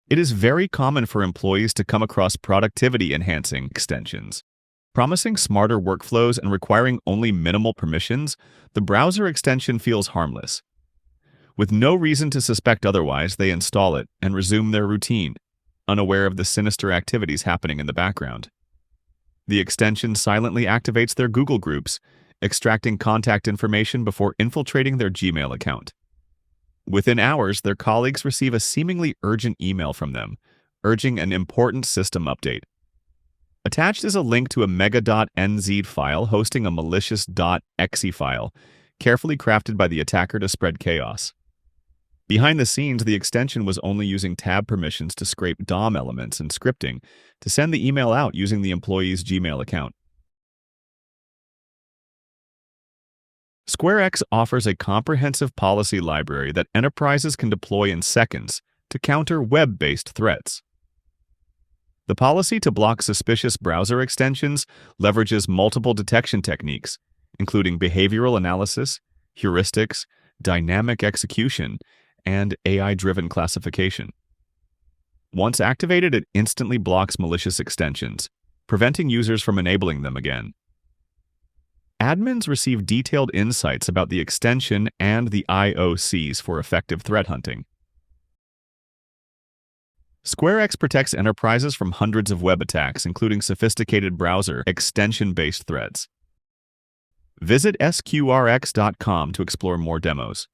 It is very common for employees to come across productivity-enhancing extensions. Promising smarter workflows and requiring only minimal permissions, the browser extension feels harmless. With no reason to suspect otherwise, they install it and resume their routine, unaware of the sinister activities happening in the background. The extension silently activates their Google groups, extracting contact information before infiltrating their Gmail account. Within hours, their colleagues receive a seemingly urgent email from them, urging an important system update. Attached is a link to a mega.nz file hosting a malicious.exe file, carefully crafted by the attacker to spread chaos. Behind the scenes, the extension was only using tab permissions to scrape DOM elements and scripting to send the email out using the employee's Gmail account. SquareX offers a comprehensive policy library that enterprises can deploy in seconds to counter web-based threats. The policy to block suspicious browser extensions leverages multiple detection techniques, including behavioral analysis, heuristics, dynamic execution, and AI-driven classification. Once activated, it instantly blocks malicious extensions, preventing users from enabling them again. Admins receive detailed insights about the extension and the IOCs for effective threat hunting. SquareX protects enterprises from hundreds of web attacks, including sophisticated browser extension-based threats. Visit sqrx.com to explore more demos.